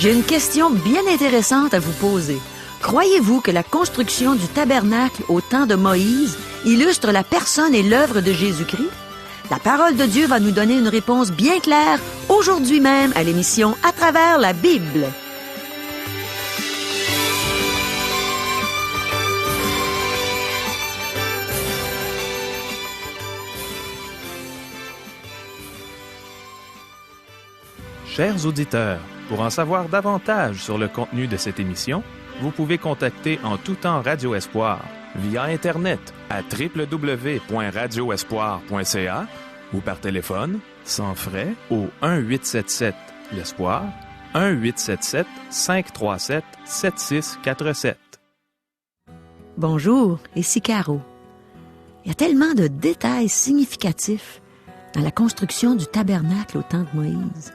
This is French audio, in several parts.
J'ai une question bien intéressante à vous poser. Croyez-vous que la construction du tabernacle au temps de Moïse illustre la personne et l'œuvre de Jésus-Christ? La parole de Dieu va nous donner une réponse bien claire aujourd'hui même à l'émission À travers la Bible. Chers auditeurs, pour en savoir davantage sur le contenu de cette émission, vous pouvez contacter en tout temps Radio Espoir via Internet à www.radioespoir.ca ou par téléphone, sans frais, au 1-877-l'Espoir, 1-877-537-7647. Bonjour, ici Caro. Il y a tellement de détails significatifs dans la construction du tabernacle au temps de Moïse.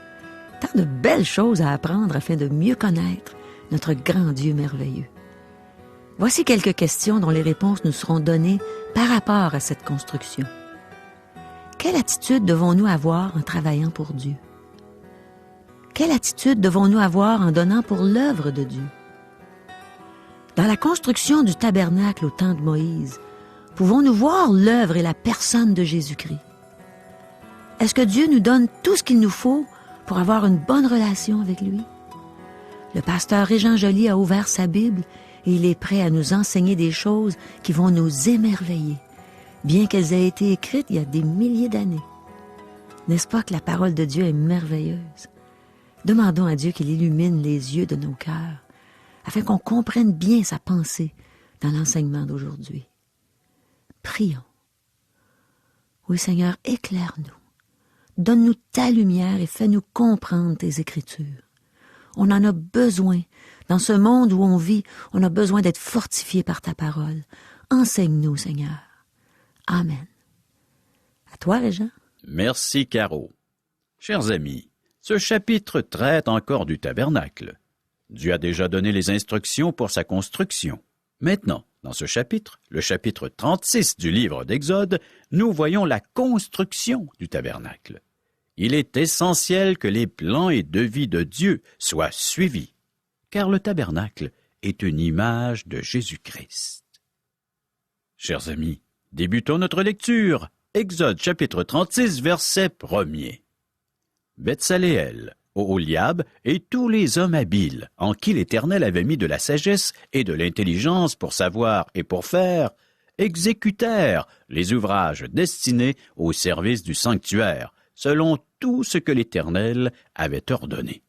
Tant de belles choses à apprendre afin de mieux connaître notre grand Dieu merveilleux. Voici quelques questions dont les réponses nous seront données par rapport à cette construction. Quelle attitude devons-nous avoir en travaillant pour Dieu? Quelle attitude devons-nous avoir en donnant pour l'œuvre de Dieu? Dans la construction du tabernacle au temps de Moïse, pouvons-nous voir l'œuvre et la personne de Jésus-Christ? Est-ce que Dieu nous donne tout ce qu'il nous faut pour avoir une bonne relation avec lui? Le pasteur Régent Joly a ouvert sa Bible et il est prêt à nous enseigner des choses qui vont nous émerveiller, bien qu'elles aient été écrites il y a des milliers d'années. N'est-ce pas que la parole de Dieu est merveilleuse? Demandons à Dieu qu'il illumine les yeux de nos cœurs, afin qu'on comprenne bien sa pensée dans l'enseignement d'aujourd'hui. Prions. Oui, Seigneur, éclaire-nous. Donne-nous ta lumière et fais-nous comprendre tes Écritures. On en a besoin. Dans ce monde où on vit, on a besoin d'être fortifié par ta parole. Enseigne-nous, Seigneur. Amen. À toi, Régent. Merci, Caro. Chers amis, ce chapitre traite encore du tabernacle. Dieu a déjà donné les instructions pour sa construction. Maintenant, dans ce chapitre, le chapitre 36 du livre d'Exode, nous voyons la construction du tabernacle. Il est essentiel que les plans et devis de Dieu soient suivis, car le tabernacle est une image de Jésus-Christ. Chers amis, débutons notre lecture. Exode chapitre 36, verset 1er. Betsaléel, Oholiab et tous les hommes habiles, en qui l'Éternel avait mis de la sagesse et de l'intelligence pour savoir et pour faire, exécutèrent les ouvrages destinés au service du sanctuaire, selon tout ce que l'Éternel avait ordonné.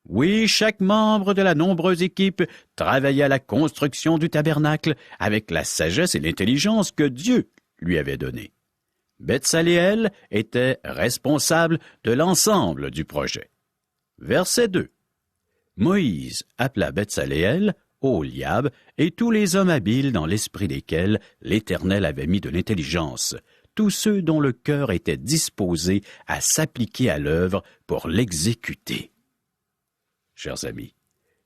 Oui, chaque membre de la nombreuse équipe travaillait à la construction du tabernacle avec la sagesse et l'intelligence que Dieu lui avait données. Betsaléel était responsable de l'ensemble du projet. Verset 2. Moïse appela Betsaléel, Oholiab et tous les hommes habiles dans l'esprit desquels l'Éternel avait mis de l'intelligence, tous ceux dont le cœur était disposé à s'appliquer à l'œuvre pour l'exécuter. Chers amis,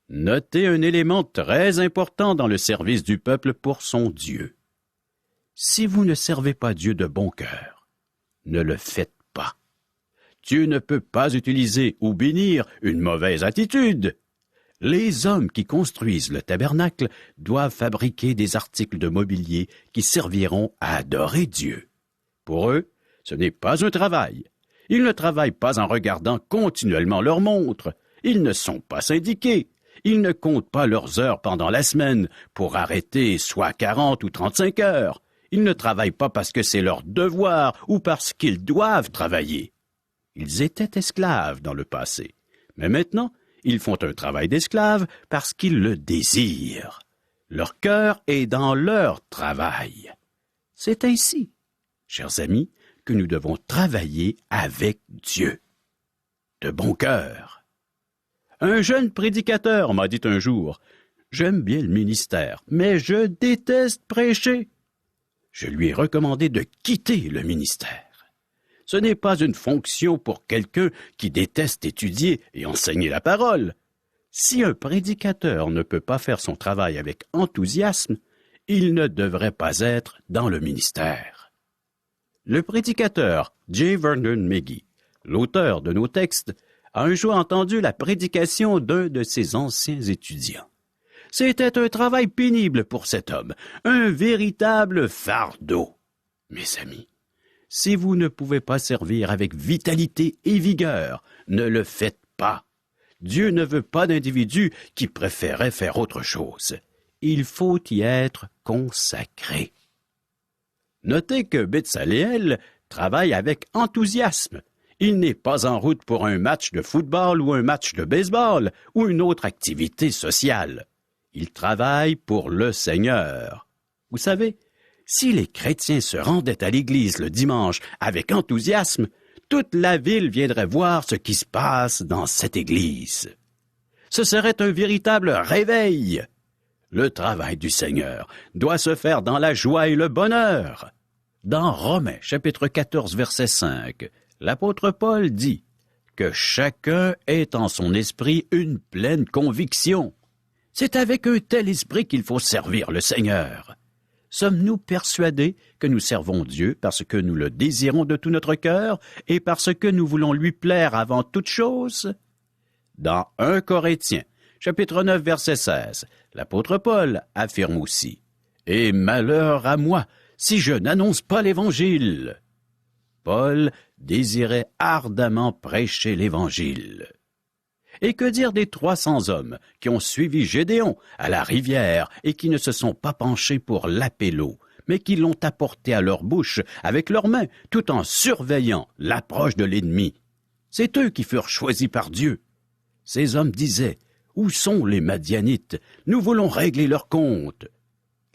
notez un élément très important dans le service du peuple pour son Dieu. Si vous ne servez pas Dieu de bon cœur, ne le faites pas. Dieu ne peut pas utiliser ou bénir une mauvaise attitude. Les hommes qui construisent le tabernacle doivent fabriquer des articles de mobilier qui serviront à adorer Dieu. Pour eux, ce n'est pas un travail. Ils ne travaillent pas en regardant continuellement leur montre. Ils ne sont pas syndiqués. Ils ne comptent pas leurs heures pendant la semaine pour arrêter soit 40 ou 35 heures. Ils ne travaillent pas parce que c'est leur devoir ou parce qu'ils doivent travailler. Ils étaient esclaves dans le passé, mais maintenant, ils font un travail d'esclave parce qu'ils le désirent. Leur cœur est dans leur travail. C'est ainsi, chers amis, que nous devons travailler avec Dieu. De bon cœur. Un jeune prédicateur m'a dit un jour, « J'aime bien le ministère, mais je déteste prêcher. » Je lui ai recommandé de quitter le ministère. Ce n'est pas une fonction pour quelqu'un qui déteste étudier et enseigner la parole. Si un prédicateur ne peut pas faire son travail avec enthousiasme, il ne devrait pas être dans le ministère. Le prédicateur J. Vernon McGee, l'auteur de nos textes, a un jour entendu la prédication d'un de ses anciens étudiants. C'était un travail pénible pour cet homme, un véritable fardeau. Mes amis, si vous ne pouvez pas servir avec vitalité et vigueur, ne le faites pas. Dieu ne veut pas d'individus qui préféraient faire autre chose. Il faut y être consacré. Notez que Bezaleel travaille avec enthousiasme. Il n'est pas en route pour un match de football ou un match de baseball ou une autre activité sociale. Il travaille pour le Seigneur. Vous savez, si les chrétiens se rendaient à l'église le dimanche avec enthousiasme, toute la ville viendrait voir ce qui se passe dans cette église. Ce serait un véritable réveil. Le travail du Seigneur doit se faire dans la joie et le bonheur. Dans Romains, chapitre 14, verset 5, l'apôtre Paul dit que chacun ait en son esprit une pleine conviction. C'est avec un tel esprit qu'il faut servir le Seigneur. Sommes-nous persuadés que nous servons Dieu parce que nous le désirons de tout notre cœur et parce que nous voulons lui plaire avant toute chose? Dans 1 Corinthiens, chapitre 9, verset 16, l'apôtre Paul affirme aussi « Et malheur à moi si je n'annonce pas l'Évangile !» Paul désirait ardemment prêcher l'Évangile. Et que dire des 300 hommes qui ont suivi Gédéon à la rivière et qui ne se sont pas penchés pour laper l'eau, mais qui l'ont apporté à leur bouche avec leurs mains tout en surveillant l'approche de l'ennemi? C'est eux qui furent choisis par Dieu. Ces hommes disaient « Où sont les Madianites? Nous voulons régler leur compte. »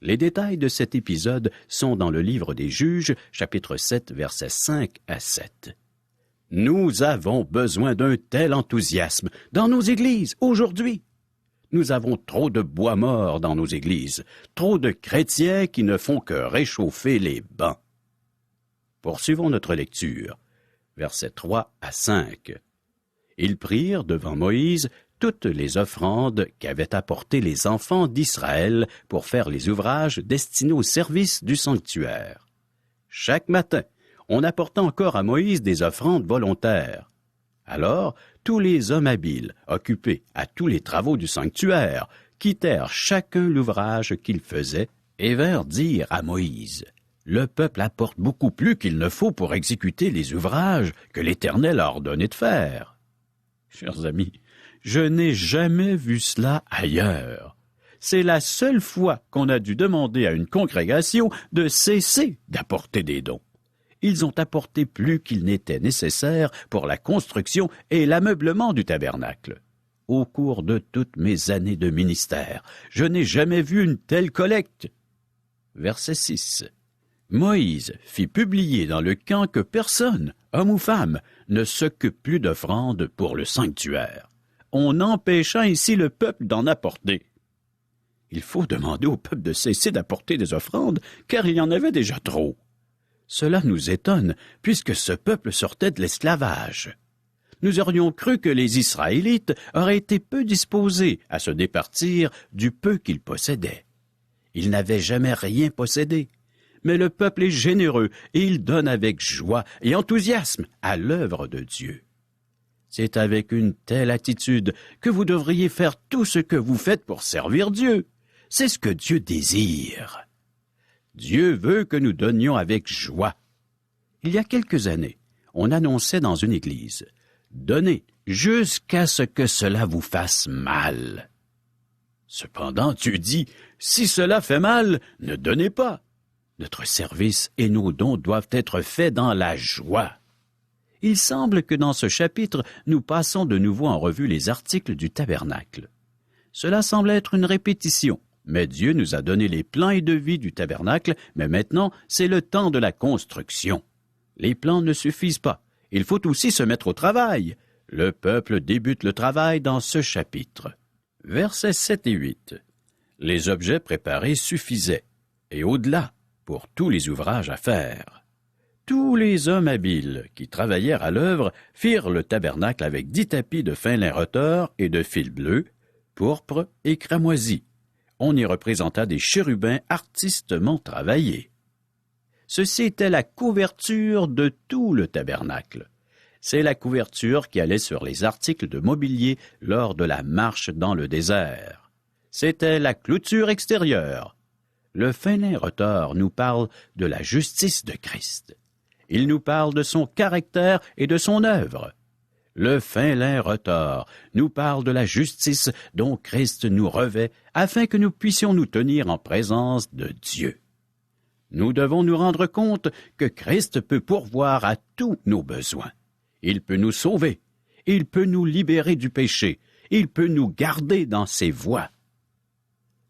Les détails de cet épisode sont dans le livre des Juges, chapitre 7, versets 5 à 7. Nous avons besoin d'un tel enthousiasme dans nos églises aujourd'hui. Nous avons trop de bois morts dans nos églises, trop de chrétiens qui ne font que réchauffer les bancs. Poursuivons notre lecture, versets 3 à 5. Ils prirent devant Moïse toutes les offrandes qu'avaient apportées les enfants d'Israël pour faire les ouvrages destinés au service du sanctuaire. Chaque matin, on apporta encore à Moïse des offrandes volontaires. Alors, tous les hommes habiles, occupés à tous les travaux du sanctuaire, quittèrent chacun l'ouvrage qu'ils faisaient et vinrent dire à Moïse, « Le peuple apporte beaucoup plus qu'il ne faut pour exécuter les ouvrages que l'Éternel a ordonné de faire. » Chers amis, je n'ai jamais vu cela ailleurs. C'est la seule fois qu'on a dû demander à une congrégation de cesser d'apporter des dons. Ils ont apporté plus qu'il n'était nécessaire pour la construction et l'ameublement du tabernacle. Au cours de toutes mes années de ministère, je n'ai jamais vu une telle collecte. Verset 6. Moïse fit publier dans le camp que personne, homme ou femme, ne s'occupe plus d'offrandes pour le sanctuaire. On empêcha ainsi le peuple d'en apporter. Il faut demander au peuple de cesser d'apporter des offrandes, car il y en avait déjà trop. Cela nous étonne, puisque ce peuple sortait de l'esclavage. Nous aurions cru que les Israélites auraient été peu disposés à se départir du peu qu'ils possédaient. Ils n'avaient jamais rien possédé, mais le peuple est généreux et il donne avec joie et enthousiasme à l'œuvre de Dieu. C'est avec une telle attitude que vous devriez faire tout ce que vous faites pour servir Dieu. C'est ce que Dieu désire. Dieu veut que nous donnions avec joie. Il y a quelques années, on annonçait dans une église « Donnez jusqu'à ce que cela vous fasse mal. » Cependant, Dieu dit « Si cela fait mal, ne donnez pas. » Notre service et nos dons doivent être faits dans la joie. Il semble que dans ce chapitre, nous passons de nouveau en revue les articles du tabernacle. Cela semble être une répétition. Mais Dieu nous a donné les plans et devis du tabernacle, mais maintenant, c'est le temps de la construction. Les plans ne suffisent pas. Il faut aussi se mettre au travail. Le peuple débute le travail dans ce chapitre. Versets 7 et 8. Les objets préparés suffisaient, et au-delà, pour tous les ouvrages à faire. Tous les hommes habiles qui travaillèrent à l'œuvre firent le tabernacle avec 10 tapis de fin lin retors et de fil bleu, pourpre et cramoisi. On y représenta des chérubins artistement travaillés. Ceci était la couverture de tout le tabernacle. C'est la couverture qui allait sur les articles de mobilier lors de la marche dans le désert. C'était la clôture extérieure. Le fin lin retors nous parle de la justice de Christ. Il nous parle de son caractère et de son œuvre. Le fin lin retors nous parle de la justice dont Christ nous revêt afin que nous puissions nous tenir en présence de Dieu. Nous devons nous rendre compte que Christ peut pourvoir à tous nos besoins. Il peut nous sauver, il peut nous libérer du péché, il peut nous garder dans ses voies.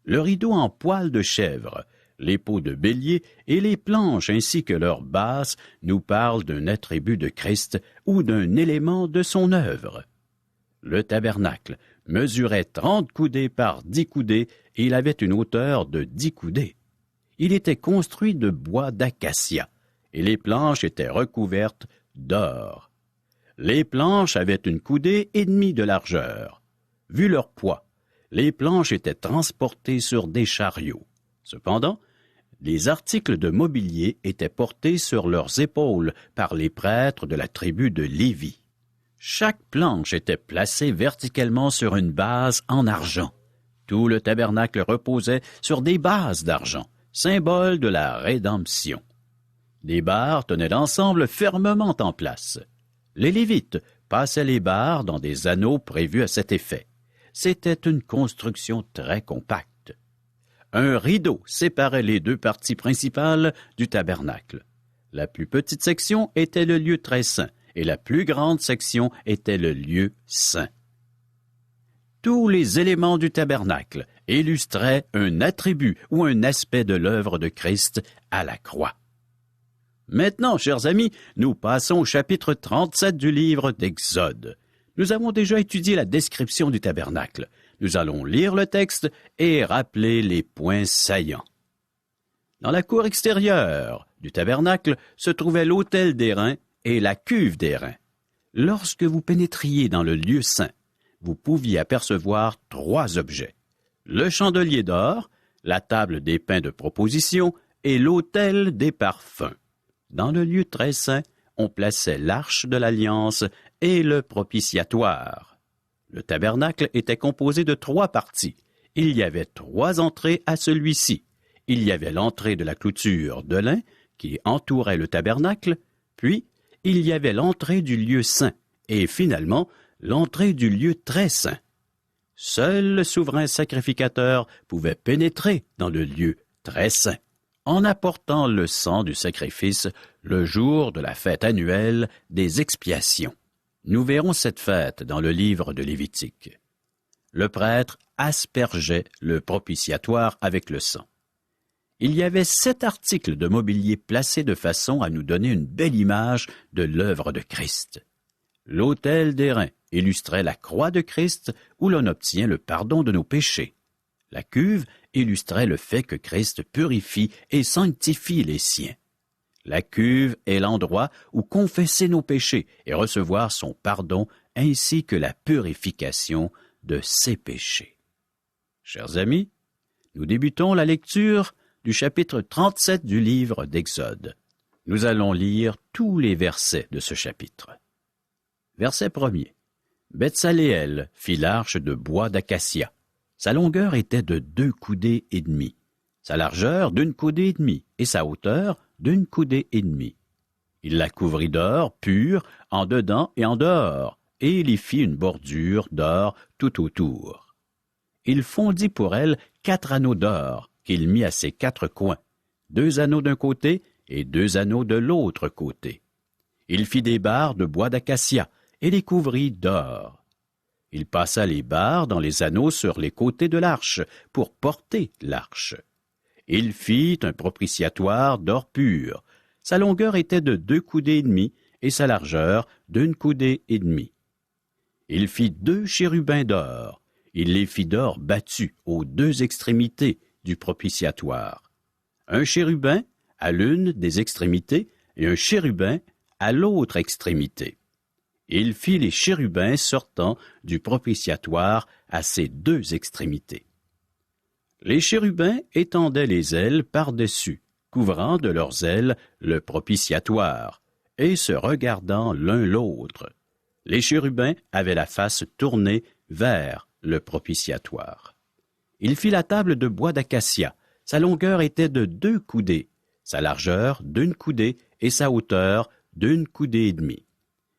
Le rideau en poil de chèvre, les peaux de bélier et les planches ainsi que leurs bases nous parlent d'un attribut de Christ ou d'un élément de son œuvre. Le tabernacle mesurait 30 coudées par 10 coudées et il avait une hauteur de 10 coudées. Il était construit de bois d'acacia et les planches étaient recouvertes d'or. Les planches avaient une coudée et demie de largeur. Vu leur poids, les planches étaient transportées sur des chariots. Cependant, les articles de mobilier étaient portés sur leurs épaules par les prêtres de la tribu de Lévi. Chaque planche était placée verticalement sur une base en argent. Tout le tabernacle reposait sur des bases d'argent, symbole de la rédemption. Les barres tenaient l'ensemble fermement en place. Les Lévites passaient les barres dans des anneaux prévus à cet effet. C'était une construction très compacte. Un rideau séparait les deux parties principales du tabernacle. La plus petite section était le lieu très saint et la plus grande section était le lieu saint. Tous les éléments du tabernacle illustraient un attribut ou un aspect de l'œuvre de Christ à la croix. Maintenant, chers amis, nous passons au chapitre 37 du livre d'Exode. Nous avons déjà étudié la description du tabernacle. Nous allons lire le texte et rappeler les points saillants. Dans la cour extérieure du tabernacle se trouvait l'autel d'airain et la cuve d'airain. Lorsque vous pénétriez dans le lieu saint, vous pouviez apercevoir 3 objets. Le chandelier d'or, la table des pains de proposition et l'autel des parfums. Dans le lieu très saint, on plaçait l'arche de l'alliance et le propitiatoire. Le tabernacle était composé de 3 parties. Il y avait 3 entrées à celui-ci. Il y avait l'entrée de la clôture de lin qui entourait le tabernacle, puis il y avait l'entrée du lieu saint et finalement l'entrée du lieu très saint. Seul le souverain sacrificateur pouvait pénétrer dans le lieu très saint en apportant le sang du sacrifice le jour de la fête annuelle des expiations. Nous verrons cette fête dans le livre de Lévitique. Le prêtre aspergeait le propitiatoire avec le sang. Il y avait 7 articles de mobilier placés de façon à nous donner une belle image de l'œuvre de Christ. L'autel d'airain illustrait la croix de Christ où l'on obtient le pardon de nos péchés. La cuve illustrait le fait que Christ purifie et sanctifie les siens. La cuve est l'endroit où confesser nos péchés et recevoir son pardon ainsi que la purification de ses péchés. Chers amis, nous débutons la lecture du chapitre 37 du livre d'Exode. Nous allons lire tous les versets de ce chapitre. Verset 1er. Betsaléel fit l'arche de bois d'acacia. Sa longueur était de 2 coudées et demie, sa largeur d'1 coudée et demie et sa hauteur d'1 coudée et demie. Il la couvrit d'or pur en dedans et en dehors, et il y fit une bordure d'or tout autour. Il fondit pour elle 4 anneaux d'or qu'il mit à ses 4 coins, 2 anneaux d'un côté et 2 anneaux de l'autre côté. Il fit des barres de bois d'acacia et les couvrit d'or. Il passa les barres dans les anneaux sur les côtés de l'arche pour porter l'arche. Il fit un propitiatoire d'or pur. Sa longueur était de 2 coudées et demie et sa largeur d'1 coudée et demie. Il fit 2 chérubins d'or. Il les fit d'or battu aux 2 extrémités du propitiatoire. Un chérubin à l'une des extrémités et un chérubin à l'autre extrémité. Il fit les chérubins sortant du propitiatoire à ses 2 extrémités. Les chérubins étendaient les ailes par-dessus, couvrant de leurs ailes le propitiatoire, et se regardant l'un l'autre. Les chérubins avaient la face tournée vers le propitiatoire. Il fit la table de bois d'acacia. Sa longueur était de 2 coudées, sa largeur d'1 coudée et sa hauteur d'1 coudée et demie.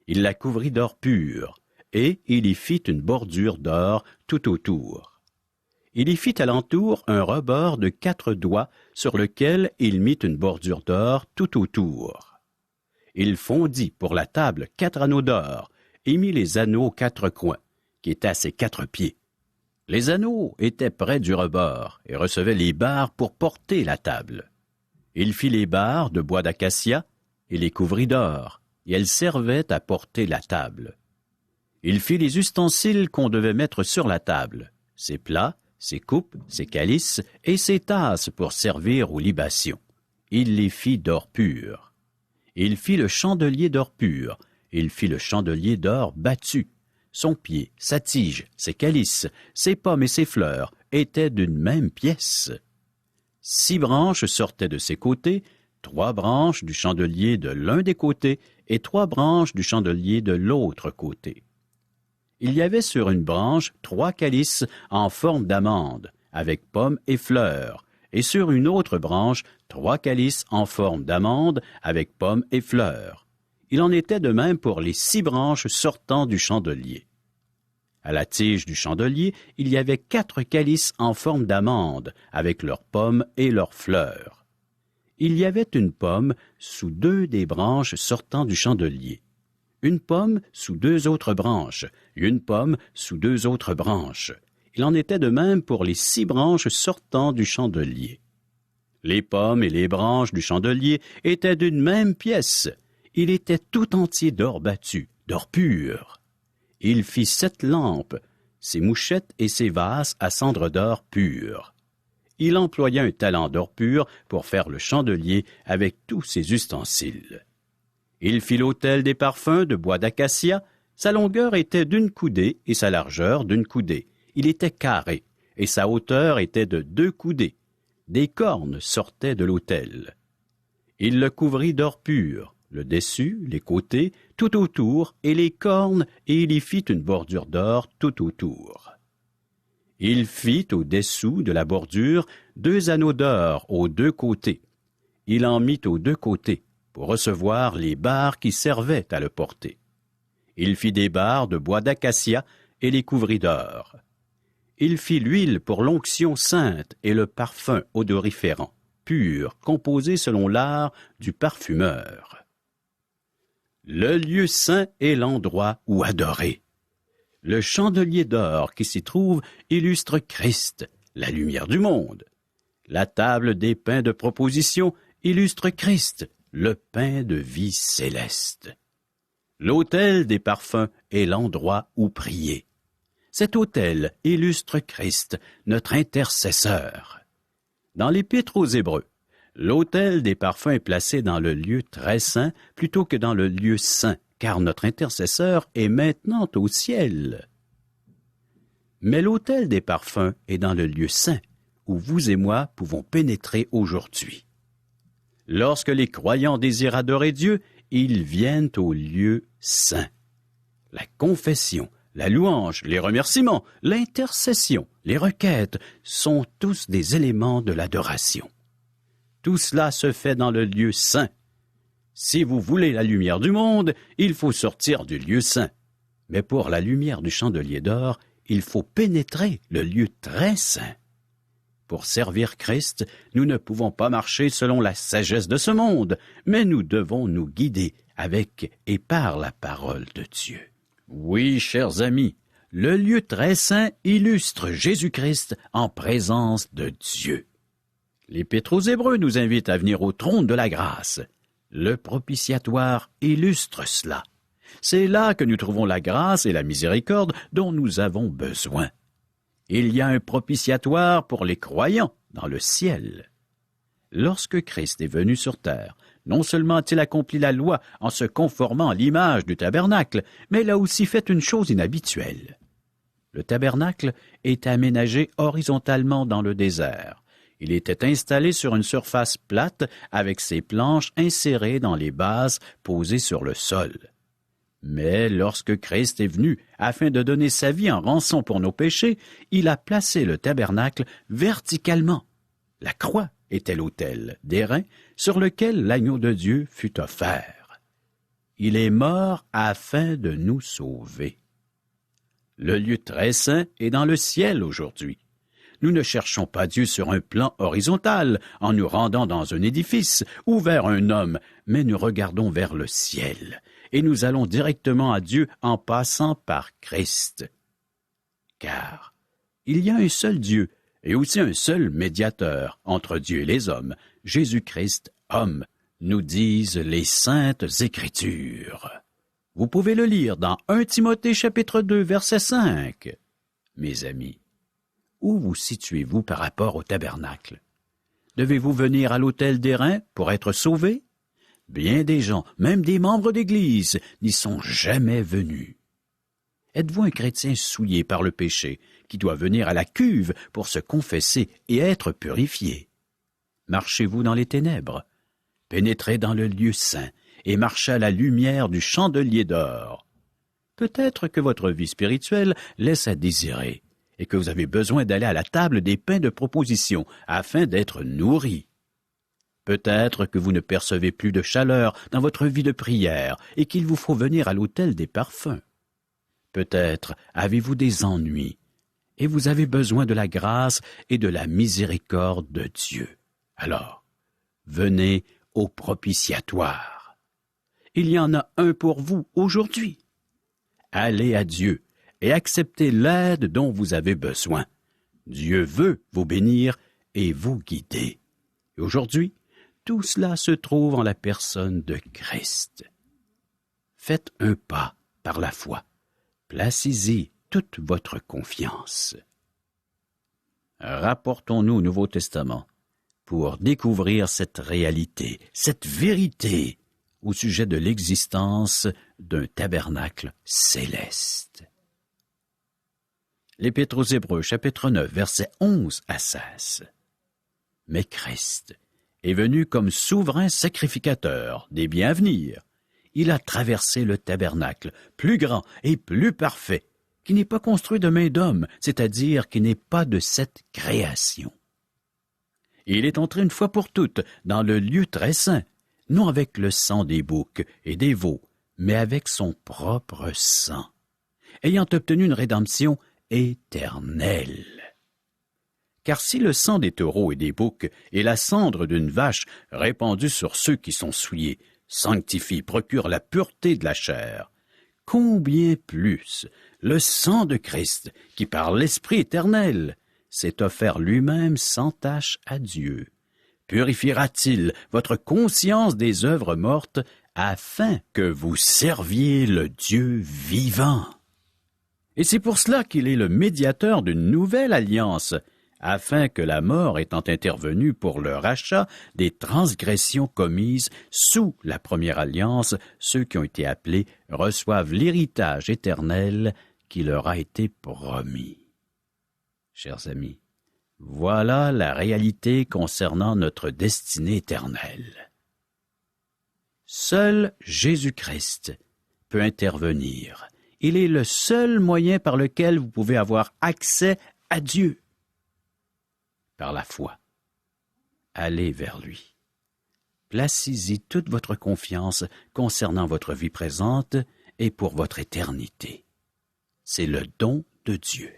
Il la couvrit d'or pur, et il y fit une bordure d'or tout autour. Il y fit alentour un rebord de 4 doigts sur lequel il mit une bordure d'or tout autour. Il fondit pour la table 4 anneaux d'or et mit les anneaux aux 4 coins, qui étaient à ses 4 pieds. Les anneaux étaient près du rebord et recevaient les barres pour porter la table. Il fit les barres de bois d'acacia et les couvrit d'or, et elles servaient à porter la table. Il fit les ustensiles qu'on devait mettre sur la table, ses plats, ses coupes, ses calices et ses tasses pour servir aux libations. Il les fit d'or pur. Il fit le chandelier d'or pur. Il fit le chandelier d'or battu. Son pied, sa tige, ses calices, ses pommes et ses fleurs étaient d'une même pièce. 6 branches sortaient de ses côtés, 3 branches du chandelier de l'un des côtés et 3 branches du chandelier de l'autre côté. Il y avait sur une branche 3 calices en forme d'amande, avec pommes et fleurs, et sur une autre branche 3 calices en forme d'amande, avec pommes et fleurs. Il en était de même pour les 6 branches sortant du chandelier. À la tige du chandelier, il y avait 4 calices en forme d'amande, avec leurs pommes et leurs fleurs. Il y avait une pomme sous 2 des branches sortant du chandelier, une pomme sous 2 autres branches, et une pomme sous 2 autres branches. Il en était de même pour les 6 branches sortant du chandelier. Les pommes et les branches du chandelier étaient d'une même pièce. Il était tout entier d'or battu, d'or pur. Il fit 7 lampes, ses mouchettes et ses vases à cendre d'or pur. Il employa un talent d'or pur pour faire le chandelier avec tous ses ustensiles. Il fit l'autel des parfums de bois d'acacia. Sa longueur était d'1 coudée et sa largeur d'1 coudée. Il était carré et sa hauteur était de 2 coudées. Des cornes sortaient de l'autel. Il le couvrit d'or pur, le dessus, les côtés, tout autour, et les cornes, et il y fit une bordure d'or tout autour. Il fit au-dessous de la bordure 2 anneaux d'or aux 2 côtés. Il en mit aux 2 côtés pour recevoir les barres qui servaient à le porter. Il fit des barres de bois d'acacia et les couvrit d'or. Il fit l'huile pour l'onction sainte et le parfum odoriférant, pur, composé selon l'art du parfumeur. Le lieu saint est l'endroit où adorer. Le chandelier d'or qui s'y trouve illustre Christ, la lumière du monde. La table des pains de proposition illustre Christ, le pain de vie céleste. L'autel des parfums est l'endroit où prier. Cet autel illustre Christ, notre intercesseur. Dans l'Épître aux Hébreux, l'autel des parfums est placé dans le lieu très saint plutôt que dans le lieu saint, car notre intercesseur est maintenant au ciel. Mais l'autel des parfums est dans le lieu saint, où vous et moi pouvons pénétrer aujourd'hui. Lorsque les croyants désirent adorer Dieu, ils viennent au lieu saint. La confession, la louange, les remerciements, l'intercession, les requêtes sont tous des éléments de l'adoration. Tout cela se fait dans le lieu saint. Si vous voulez la lumière du monde, il faut sortir du lieu saint. Mais pour la lumière du chandelier d'or, il faut pénétrer le lieu très saint. Pour servir Christ, nous ne pouvons pas marcher selon la sagesse de ce monde, mais nous devons nous guider avec et par la parole de Dieu. Oui, chers amis, le lieu très saint illustre Jésus-Christ en présence de Dieu. L'Épître aux Hébreux nous invite à venir au trône de la grâce. Le propitiatoire illustre cela. C'est là que nous trouvons la grâce et la miséricorde dont nous avons besoin. Il y a un propitiatoire pour les croyants dans le ciel. Lorsque Christ est venu sur terre, non seulement a-t-il accompli la loi en se conformant à l'image du tabernacle, mais il a aussi fait une chose inhabituelle. Le tabernacle est aménagé horizontalement dans le désert. Il était installé sur une surface plate avec ses planches insérées dans les bases posées sur le sol. Mais lorsque Christ est venu afin de donner sa vie en rançon pour nos péchés, il a placé le tabernacle verticalement. La croix était l'autel d'airain sur lequel l'agneau de Dieu fut offert. Il est mort afin de nous sauver. Le lieu très saint est dans le ciel aujourd'hui. Nous ne cherchons pas Dieu sur un plan horizontal, en nous rendant dans un édifice ou vers un homme, mais nous regardons vers le ciel, et nous allons directement à Dieu en passant par Christ. Car il y a un seul Dieu, et aussi un seul médiateur entre Dieu et les hommes, Jésus-Christ, homme, nous disent les Saintes Écritures. Vous pouvez le lire dans 1 Timothée chapitre 2, verset 5. Mes amis, où vous situez-vous par rapport au tabernacle? Devez-vous venir à l'autel d'airain pour être sauvés? Bien des gens, même des membres d'Église, n'y sont jamais venus. Êtes-vous un chrétien souillé par le péché, qui doit venir à la cuve pour se confesser et être purifié? Marchez-vous dans les ténèbres? Pénétrez dans le lieu saint et marchez à la lumière du chandelier d'or. Peut-être que votre vie spirituelle laisse à désirer, et que vous avez besoin d'aller à la table des pains de proposition afin d'être nourri. Peut-être que vous ne percevez plus de chaleur dans votre vie de prière et qu'il vous faut venir à l'autel des parfums. Peut-être avez-vous des ennuis et vous avez besoin de la grâce et de la miséricorde de Dieu. Alors, venez au propitiatoire. Il y en a un pour vous aujourd'hui. Allez à Dieu et acceptez l'aide dont vous avez besoin. Dieu veut vous bénir et vous guider. Et aujourd'hui, tout cela se trouve en la personne de Christ. Faites un pas par la foi. Placez-y toute votre confiance. Rapportons-nous au Nouveau Testament pour découvrir cette réalité, cette vérité au sujet de l'existence d'un tabernacle céleste. L'Épître aux Hébreux, chapitre 9, versets 11 à 16. Mais Christ est venu comme souverain sacrificateur des biens à venir. Il a traversé le tabernacle, plus grand et plus parfait, qui n'est pas construit de main d'homme, c'est-à-dire qui n'est pas de cette création. Il est entré une fois pour toutes dans le lieu très saint, non avec le sang des boucs et des veaux, mais avec son propre sang, ayant obtenu une rédemption éternelle. Car si le sang des taureaux et des boucs et la cendre d'une vache répandue sur ceux qui sont souillés sanctifie, procure la pureté de la chair, combien plus le sang de Christ, qui par l'Esprit éternel s'est offert lui-même sans tache à Dieu, purifiera-t-il votre conscience des œuvres mortes afin que vous serviez le Dieu vivant? Et c'est pour cela qu'il est le médiateur d'une nouvelle alliance, afin que la mort étant intervenue pour le rachat des transgressions commises sous la première alliance, ceux qui ont été appelés reçoivent l'héritage éternel qui leur a été promis. Chers amis, voilà la réalité concernant notre destinée éternelle. Seul Jésus-Christ peut intervenir. Il est le seul moyen par lequel vous pouvez avoir accès à Dieu. Par la foi, allez vers lui. Placez-y toute votre confiance concernant votre vie présente et pour votre éternité. C'est le don de Dieu.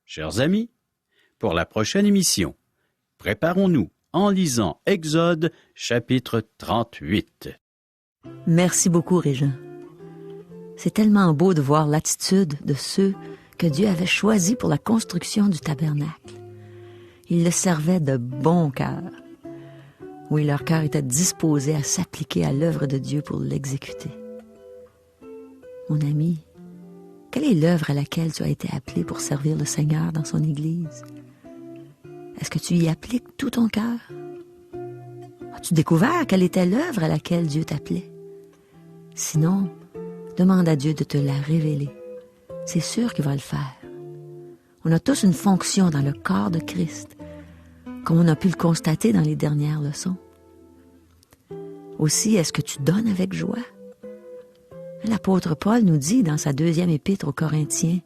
Chers amis, pour la prochaine émission, préparons-nous en lisant Exode chapitre 38. Merci beaucoup, Régent. C'est tellement beau de voir l'attitude de ceux que Dieu avait choisis pour la construction du tabernacle. Ils le servaient de bon cœur. Oui, leur cœur était disposé à s'appliquer à l'œuvre de Dieu pour l'exécuter. Mon ami, quelle est l'œuvre à laquelle tu as été appelé pour servir le Seigneur dans son Église? Est-ce que tu y appliques tout ton cœur? As-tu découvert quelle était l'œuvre à laquelle Dieu t'appelait? Sinon, demande à Dieu de te la révéler. C'est sûr qu'il va le faire. On a tous une fonction dans le corps de Christ. comme on a pu le constater dans les dernières leçons. Aussi, est-ce que tu donnes avec joie? L'apôtre Paul nous dit dans sa 2e épître aux Corinthiens,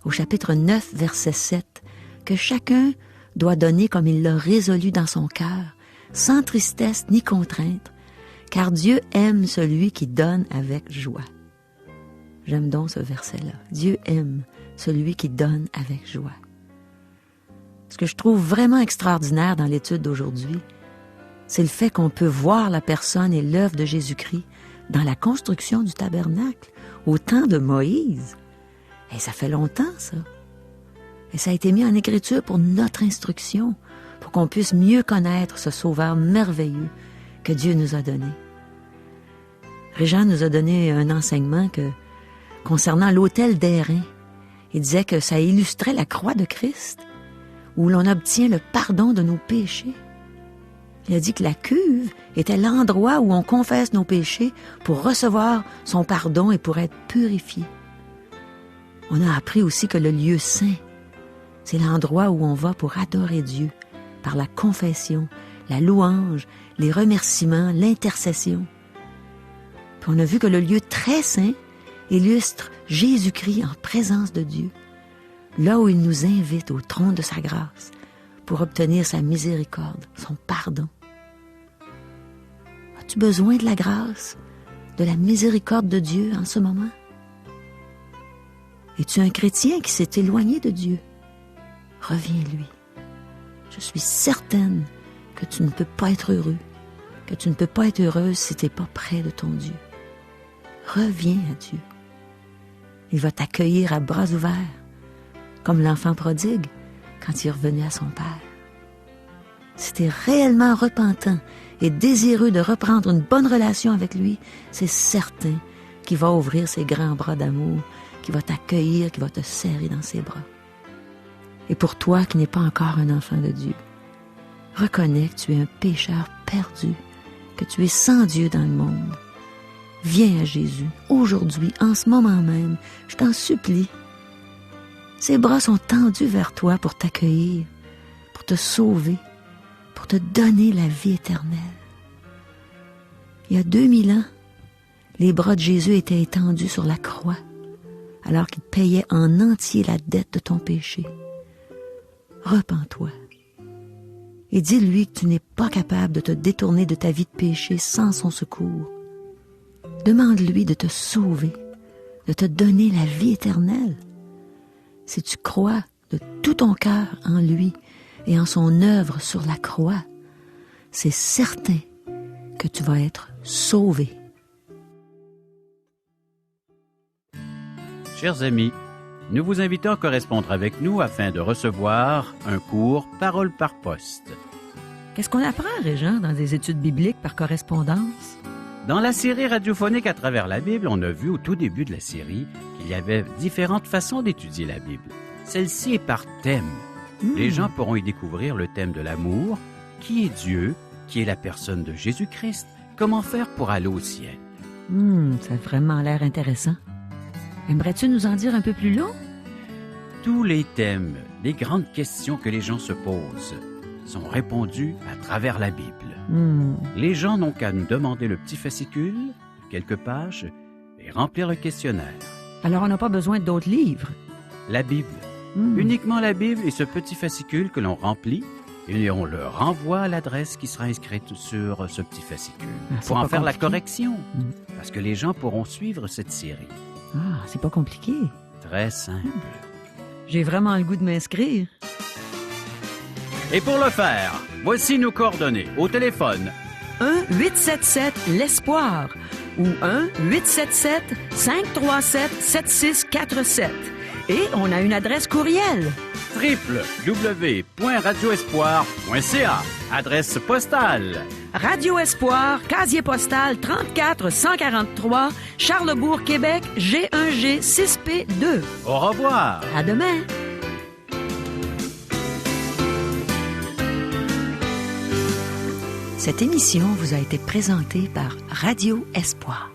au chapitre 9, verset 7, que chacun doit donner comme il l'a résolu dans son cœur, sans tristesse ni contrainte, car Dieu aime celui qui donne avec joie. J'aime donc ce verset-là. Dieu aime celui qui donne avec joie. Ce que je trouve vraiment extraordinaire dans l'étude d'aujourd'hui, c'est le fait qu'on peut voir la personne et l'œuvre de Jésus-Christ dans la construction du tabernacle, au temps de Moïse. Et ça fait longtemps, ça. Et ça a été mis en écriture pour notre instruction, pour qu'on puisse mieux connaître ce Sauveur merveilleux que Dieu nous a donné. Régent nous a donné un enseignement concernant l'autel d'airain. Il disait que ça illustrait la croix de Christ, où l'on obtient le pardon de nos péchés. Il a dit que la cuve était l'endroit où on confesse nos péchés pour recevoir son pardon et pour être purifié. On a appris aussi que le lieu saint, c'est l'endroit où on va pour adorer Dieu par la confession, la louange, les remerciements, l'intercession. Puis on a vu que le lieu très saint illustre Jésus-Christ en présence de Dieu, là où il nous invite au trône de sa grâce pour obtenir sa miséricorde, son pardon. As-tu besoin de la grâce, de la miséricorde de Dieu en ce moment? Es-tu un chrétien qui s'est éloigné de Dieu? Reviens-lui. Je suis certaine que tu ne peux pas être heureux, que tu ne peux pas être heureuse si tu n'es pas près de ton Dieu. Reviens à Dieu. Il va t'accueillir à bras ouverts, comme l'enfant prodigue quand il revenait à son père. Si tu es réellement repentant et désireux de reprendre une bonne relation avec lui, c'est certain qu'il va ouvrir ses grands bras d'amour, qu'il va t'accueillir, qu'il va te serrer dans ses bras. Et pour toi qui n'es pas encore un enfant de Dieu, reconnais que tu es un pécheur perdu, que tu es sans Dieu dans le monde. Viens à Jésus, aujourd'hui, en ce moment même, je t'en supplie. Ses bras sont tendus vers toi pour t'accueillir, pour te sauver, pour te donner la vie éternelle. Il y a 2000 ans, les bras de Jésus étaient étendus sur la croix, alors qu'il payait en entier la dette de ton péché. Repens-toi et dis-lui que tu n'es pas capable de te détourner de ta vie de péché sans son secours. Demande-lui de te sauver, de te donner la vie éternelle. Si tu crois de tout ton cœur en lui et en son œuvre sur la croix, c'est certain que tu vas être sauvé. Chers amis, nous vous invitons à correspondre avec nous afin de recevoir un cours Parole par poste. Qu'est-ce qu'on apprend, Régent, dans des études bibliques par correspondance? Dans la série radiophonique à travers la Bible, on a vu au tout début de la série qu'il y avait différentes façons d'étudier la Bible. Celle-ci est par thème. Les gens pourront y découvrir le thème de l'amour, qui est Dieu, qui est la personne de Jésus-Christ, comment faire pour aller au ciel. Ça a vraiment l'air intéressant. Aimerais-tu nous en dire un peu plus long? Tous les thèmes, les grandes questions que les gens se posent, sont répondus à travers la Bible. Les gens n'ont qu'à nous demander le petit fascicule, quelques pages, et remplir le questionnaire. Alors on n'a pas besoin d'autres livres? La Bible. Uniquement la Bible et ce petit fascicule que l'on remplit, et on le renvoie à l'adresse qui sera inscrite sur ce petit fascicule pour en faire la correction, parce que les gens pourront suivre cette série. Ah, c'est pas compliqué. Très simple. J'ai vraiment le goût de m'inscrire. Et pour le faire, voici nos coordonnées au téléphone. 1-877-L'Espoir ou 1-877-537-7647. Et on a une adresse courriel. www.radioespoir.ca. Adresse postale. Radio Espoir, casier postal 34 143, Charlesbourg, Québec, G1G 6P2. Au revoir. À demain. Cette émission vous a été présentée par Radio Espoir.